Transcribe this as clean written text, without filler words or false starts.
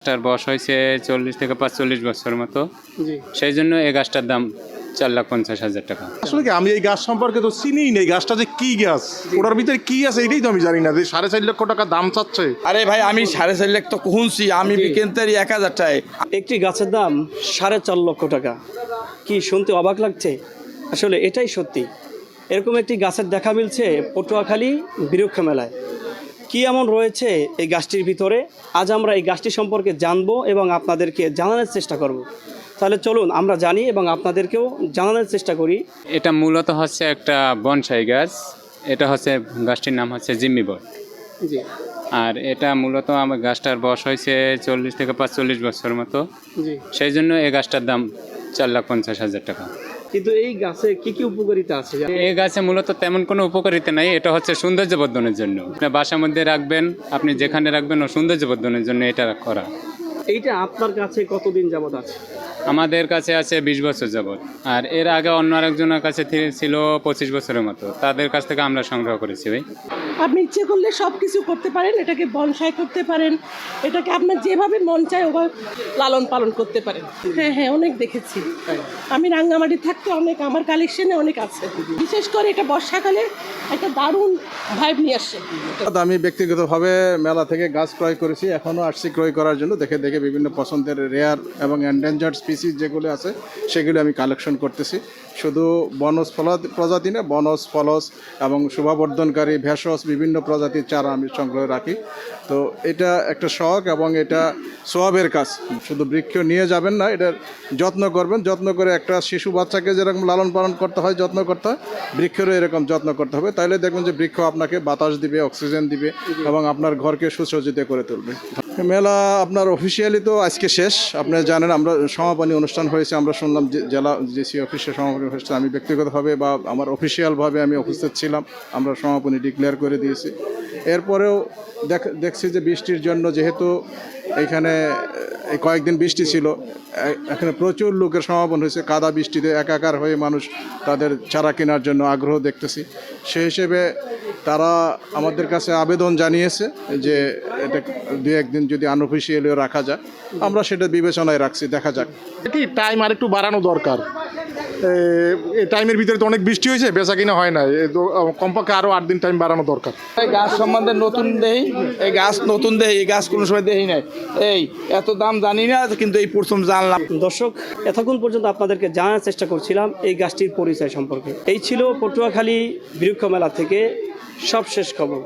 গাছটার বয়স হয়েছে 40 থেকে 45 বছর মতো। জি। সেই জন্য এই গাছটার দাম 4,50,000 টাকা। আসলে কি আমি এই গাছ সম্পর্কে তো চিনি নেই, গাছটা যে কি গাছ, ওটার ভিতরে কি আছে এটাই তো আমি জানি না। যে 4.5 লক্ষ টাকা দাম চাচ্ছে। আরে ভাই আমি 4.5 লাখ তো শুনছি, আমি বিকেন্তারি 1,000 টাকায়। একটি গাছের দাম 4.5 লক্ষ টাকা, কি শুনতে অবাক লাগছে? আসলে এটাই সত্যি। এরকম একটি গাছের দেখা মিলছে পটুয়াখালী বৃক্ষ মেলায়। কি এমন রয়েছে এই গাছটির ভিতরে, আজ আমরা এই গাছটি সম্পর্কে জানবো এবং আপনাদেরকে জানানোর চেষ্টা করব। তাহলে চলুন আমরা জানি এবং আপনাদেরকেও জানানোর চেষ্টা করি। এটা মূলত হচ্ছে একটা বনসাই গাছ। এটা হচ্ছে গাছটির নাম হচ্ছে জিম্মি বট। জি আর এটা মূলত আমার গাছটার বয়স হয়েছে 40 থেকে 45 বছর মতো। জি। সেই জন্য এই গাছটার দাম 4,50,000 টাকা। কিন্তু এই গাছে কি কি উপকারিতা আছে? এই গাছে মূলত তেমন কোনো উপকারিতা নাই। এটা হচ্ছে সৌন্দর্য বর্ধনের জন্য। আপনার বাসার মধ্যে রাখবেন, আপনি যেখানে রাখবেন ও সৌন্দর্য বর্ধনের জন্য এটা করা। এইটা আপনার কাছে কতদিন যাবত আছে? আমাদের কাছে আছে 20 বছর যাবত। আর এর আগে অন্য আরেকজনের কাছে ছিল 25 বছরের মতো। তাদের কাছ থেকে আমরা সংগ্রহ করেছি ভাই। আপনি ইচ্ছে করলে সব কিছু করতে পারেন, এটাকে বনসাই করতে পারেন, এটাকে আপনার যেভাবে মন চায় ওভাবে লালন পালন করতে পারেন। হ্যাঁ হ্যাঁ, অনেক দেখেছি। আমি রাঙ্গামাটি থাকতে অনেক, আমার কালেকশনে অনেক আছে। বিশেষ করে এটা বর্ষাকালে একটা দারুণ ভাইব নিয়ে আসে। আমি ব্যক্তিগতভাবে মেলা থেকে গাছ ক্রয় করেছি, এখনও আসছি ক্রয় করার জন্য। দেখে দেখে বিভিন্ন পছন্দের রেয়ার এবং এন্ডেঞ্জার্ড স্পিসিস যেগুলো আছে সেগুলো আমি কালেকশন করতেছি। শুধু বনজ প্রজাতি না, বনজ ফলজ এবং শোভাবর্ধনকারী ভেষজ বিভিন্ন প্রজাতির চারা আমি সংগ্রহ রাখি। তো এটা একটা শখ এবং এটা সোয়াবের কাজ। শুধু বৃক্ষ নিয়ে যাবেন না, এটার যত্ন করবেন। যত্ন করে একটা শিশু বাচ্চাকে যেরকম লালন পালন করতে হয়, যত্ন করতে হয়, বৃক্ষেরও এরকম যত্ন করতে হবে। তাইলে দেখবেন যে বৃক্ষ আপনাকে বাতাস দিবে, অক্সিজেন দিবে এবং আপনার ঘরকে সুসজ্জিত করে তুলবে। মেলা আপনার অফিসিয়ালি তো আজকে শেষ। আপনি জানেন আমরা সমাপনী অনুষ্ঠান হয়েছে, আমরা শুনলাম যে জেলা ডিসি অফিসে সমাপনী হয়েছে। আমি ব্যক্তিগতভাবে বা আমার অফিসিয়ালভাবে আমি উপস্থিত ছিলাম। আমরা সমাপনী ডিক্লেয়ার করে দিয়েছি। এরপরেও দেখছি যে বৃষ্টির জন্য, যেহেতু এখানে এই কয়েকদিন বৃষ্টি ছিল, এখানে প্রচুর লোকের সমাগম হয়েছে। কাদা বৃষ্টিতে একাকার হয়ে মানুষ তাদের চারা কেনার জন্য আগ্রহ দেখতেছি। সেই হিসেবে তারা আমাদের কাছে আবেদন জানিয়েছে যে এটা 2-1 দিন যদি আনঅফিসিয়ালিও রাখা যায়, আমরা সেটা বিবেচনায় রাখছি। দেখা যাক। কি টাইম আর একটু বাড়ানো দরকার। এই টাইমের ভিতরে তো অনেক বৃষ্টি হয়েছে, বেচা কিনা হয় না। কমপক্ষে আরও 8 দিন টাইম বাড়ানো দরকার। এই গাছ সম্বন্ধে নতুন দেই, এই গাছ নতুন দেই, এই গাছ কোনো সময় দেই নাই। এই এত দাম জানি না, কিন্তু এই প্রথম জানলাম। দর্শক, এতক্ষণ পর্যন্ত আপনাদেরকে জানার চেষ্টা করছিলাম এই গাছটির পরিচয় সম্পর্কে। এই ছিল পটুয়াখালী বৃক্ষ মেলা থেকে সবশেষ খবর।